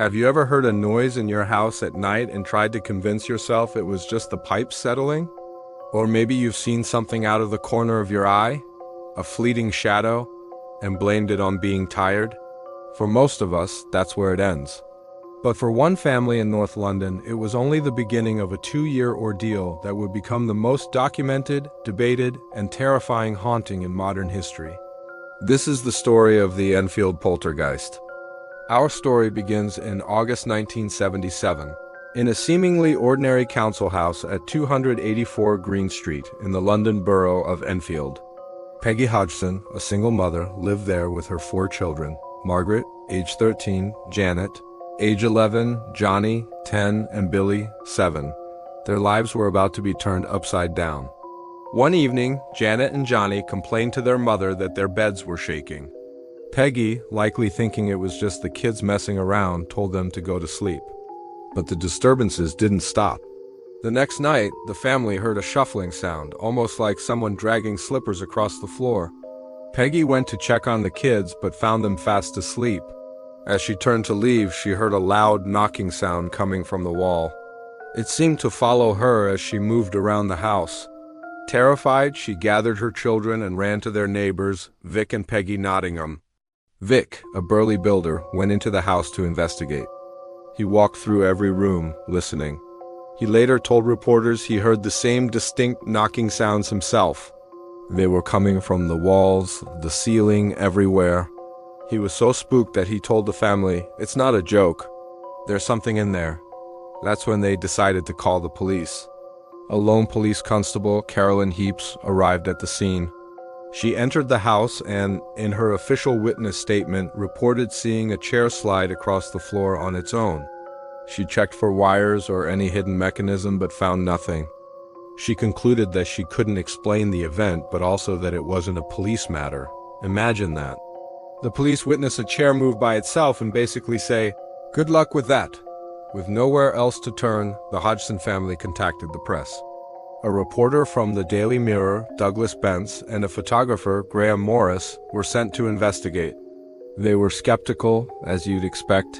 Have you ever heard a noise in your house at night and tried to convince yourself it was just the pipes settling? Or maybe you've seen something out of the corner of your eye, a fleeting shadow, and blamed it on being tired? For most of us, that's where it ends. But for one family in North London, it was only the beginning of a 2-year ordeal that would become the most documented, debated, and terrifying haunting in modern history. This is the story of the Enfield Poltergeist. Our story begins in August 1977, in a seemingly ordinary council house at 284 Green Street in the London borough of Enfield. Peggy Hodgson, a single mother, lived there with her 4 children: Margaret, age 13, Janet, age 11, Johnny, 10, and Billy, 7. Their lives were about to be turned upside down. One evening, Janet and Johnny complained to their mother that their beds were shaking. Peggy, likely thinking it was just the kids messing around, told them to go to sleep. But the disturbances didn't stop. The next night, the family heard a shuffling sound, almost like someone dragging slippers across the floor. Peggy went to check on the kids, but found them fast asleep. As she turned to leave, she heard a loud knocking sound coming from the wall. It seemed to follow her as she moved around the house. Terrified, she gathered her children and ran to their neighbors, Vic and Peggy Nottingham. Vic, a burly builder, went into the house to investigate. He walked through every room, listening. He later told reporters he heard the same distinct knocking sounds himself. They were coming from the walls, the ceiling, everywhere. He was so spooked that he told the family, "It's not a joke. There's something in there." That's when they decided to call the police. A lone police constable, Carolyn Heaps, arrived at the scene. She entered the house and, in her official witness statement, reported seeing a chair slide across the floor on its own. She checked for wires or any hidden mechanism but found nothing. She concluded that she couldn't explain the event, but also that it wasn't a police matter. Imagine that. The police witness a chair move by itself and basically say, "Good luck with that." With nowhere else to turn, the Hodgson family contacted the press. A reporter from the Daily Mirror, Douglas Bence, and a photographer, Graham Morris, were sent to investigate. They were skeptical, as you'd expect.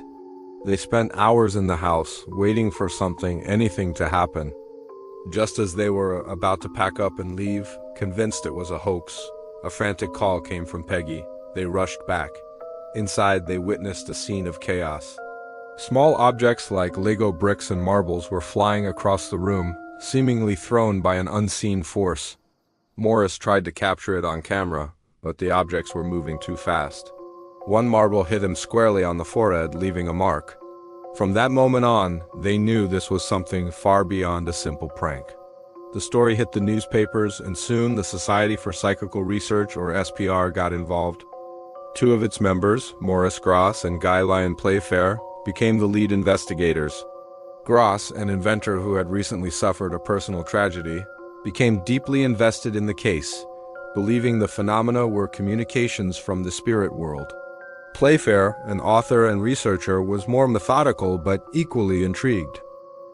They spent hours in the house, waiting for anything to happen. Just as they were about to pack up and leave, convinced it was a hoax, a frantic call came from Peggy. They rushed back. Inside, they witnessed a scene of chaos. Small objects like Lego bricks and marbles were flying across the room, seemingly thrown by an unseen force. Morris tried to capture it on camera, but the objects were moving too fast. One marble hit him squarely on the forehead, leaving a mark. From that moment on, they knew this was something far beyond a simple prank. The story hit the newspapers, and soon the Society for Psychical Research, or SPR, got involved. 2 of its members, Maurice Gross and Guy Lyon Playfair, became the lead investigators. Gross, an inventor who had recently suffered a personal tragedy, became deeply invested in the case, believing the phenomena were communications from the spirit world. Playfair, an author and researcher, was more methodical but equally intrigued.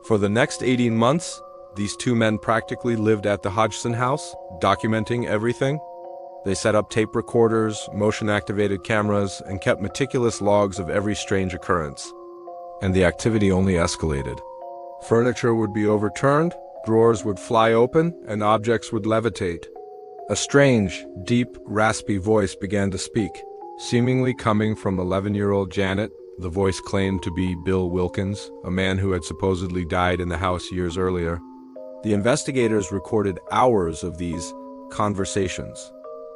For the next 18 months, these 2 men practically lived at the Hodgson house, documenting everything. They set up tape recorders, motion-activated cameras, and kept meticulous logs of every strange occurrence. And the activity only escalated. Furniture would be overturned, drawers would fly open, and objects would levitate. A strange, deep, raspy voice began to speak, seemingly coming from 11-year-old Janet. The voice claimed to be Bill Wilkins, a man who had supposedly died in the house years earlier. The investigators recorded hours of these conversations.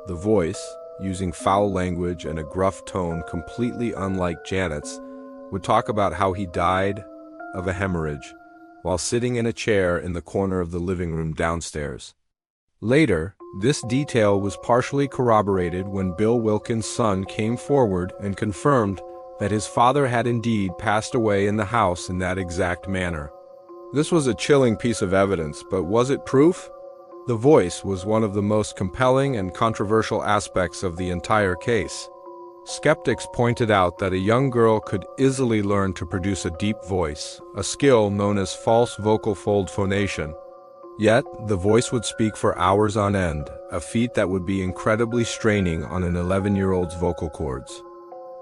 The voice, using foul language and a gruff tone completely unlike Janet's, would talk about how he died of a hemorrhage while sitting in a chair in the corner of the living room downstairs. Later, this detail was partially corroborated when Bill Wilkins' son came forward and confirmed that his father had indeed passed away in the house in that exact manner. This was a chilling piece of evidence, but was it proof? The voice was one of the most compelling and controversial aspects of the entire case. Skeptics pointed out that a young girl could easily learn to produce a deep voice, a skill known as false vocal fold phonation. Yet, the voice would speak for hours on end, a feat that would be incredibly straining on an 11-year-old's vocal cords.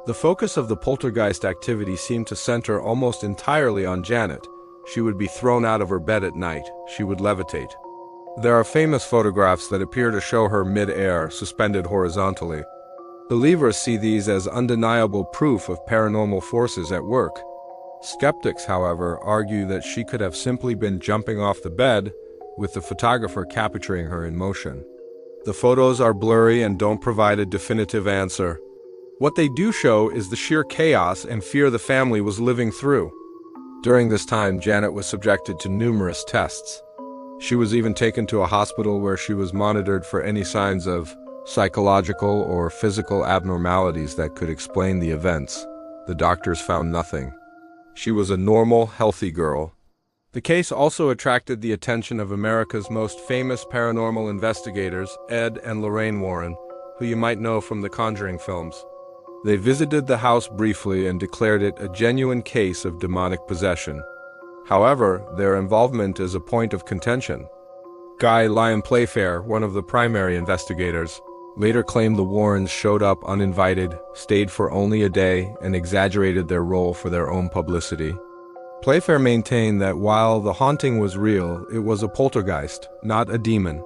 The focus of the poltergeist activity seemed to center almost entirely on Janet. She would be thrown out of her bed at night. She would levitate. There are famous photographs that appear to show her mid-air, suspended horizontally. Believers see these as undeniable proof of paranormal forces at work. Skeptics, however, argue that she could have simply been jumping off the bed, with the photographer capturing her in motion. The photos are blurry and don't provide a definitive answer. What they do show is the sheer chaos and fear the family was living through. During this time, Janet was subjected to numerous tests. She was even taken to a hospital where she was monitored for any signs of psychological or physical abnormalities that could explain the events. The doctors found nothing. She was a normal, healthy girl. The case also attracted the attention of America's most famous paranormal investigators, Ed and Lorraine Warren, who you might know from the Conjuring films. They visited the house briefly and declared it a genuine case of demonic possession. However, their involvement is a point of contention. Guy Lyon Playfair, one of the primary investigators, later claimed the Warrens showed up uninvited, stayed for only a day, and exaggerated their role for their own publicity. Playfair maintained that while the haunting was real, it was a poltergeist, not a demon.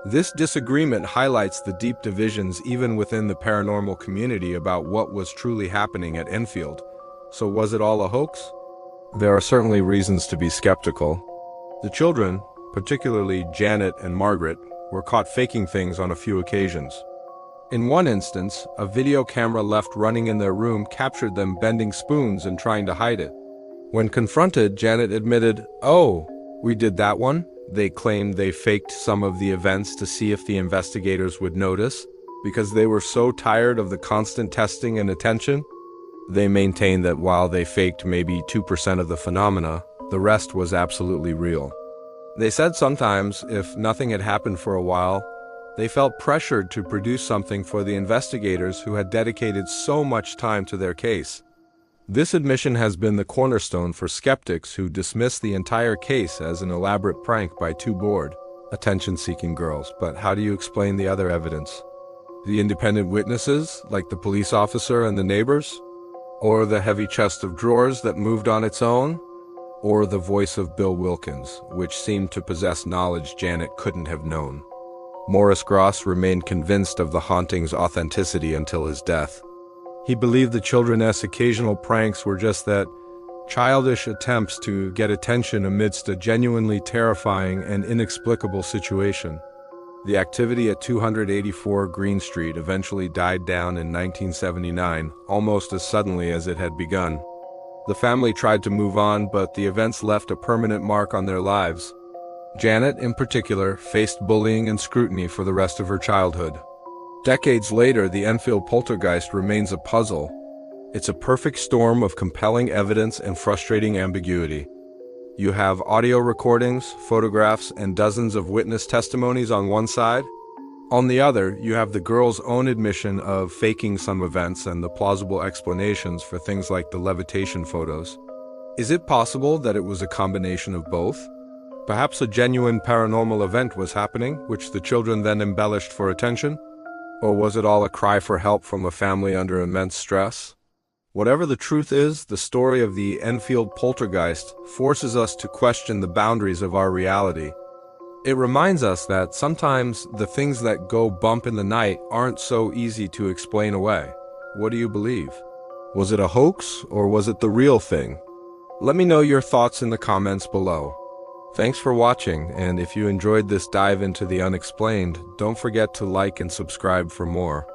This disagreement highlights the deep divisions even within the paranormal community about what was truly happening at Enfield. So was it all a hoax? There are certainly reasons to be skeptical. The children, particularly Janet and Margaret, were caught faking things on a few occasions. In one instance, a video camera left running in their room captured them bending spoons and trying to hide it. When confronted, Janet admitted, "Oh, we did that one." They claimed they faked some of the events to see if the investigators would notice, because they were so tired of the constant testing and attention. They maintained that while they faked maybe 2% of the phenomena, the rest was absolutely real. They said sometimes, if nothing had happened for a while, they felt pressured to produce something for the investigators who had dedicated so much time to their case. This admission has been the cornerstone for skeptics who dismiss the entire case as an elaborate prank by two bored, attention-seeking girls. But how do you explain the other evidence? The independent witnesses, like the police officer and the neighbors? Or the heavy chest of drawers that moved on its own? Or the voice of Bill Wilkins, which seemed to possess knowledge Janet couldn't have known? Morris Gross remained convinced of the haunting's authenticity until his death. He believed the children's occasional pranks were just that, childish attempts to get attention amidst a genuinely terrifying and inexplicable situation. The activity at 284 Green Street eventually died down in 1979, almost as suddenly as it had begun. The family tried to move on, but the events left a permanent mark on their lives. Janet, in particular, faced bullying and scrutiny for the rest of her childhood. Decades later, the Enfield Poltergeist remains a puzzle. It's a perfect storm of compelling evidence and frustrating ambiguity. You have audio recordings, photographs, and dozens of witness testimonies on one side. On the other, you have the girl's own admission of faking some events and the plausible explanations for things like the levitation photos. Is it possible that it was a combination of both? Perhaps a genuine paranormal event was happening, which the children then embellished for attention? Or was it all a cry for help from a family under immense stress? Whatever the truth is, the story of the Enfield Poltergeist forces us to question the boundaries of our reality. It reminds us that sometimes the things that go bump in the night aren't so easy to explain away. What do you believe? Was it a hoax, or was it the real thing? Let me know your thoughts in the comments below. Thanks for watching, and if you enjoyed this dive into the unexplained, don't forget to like and subscribe for more.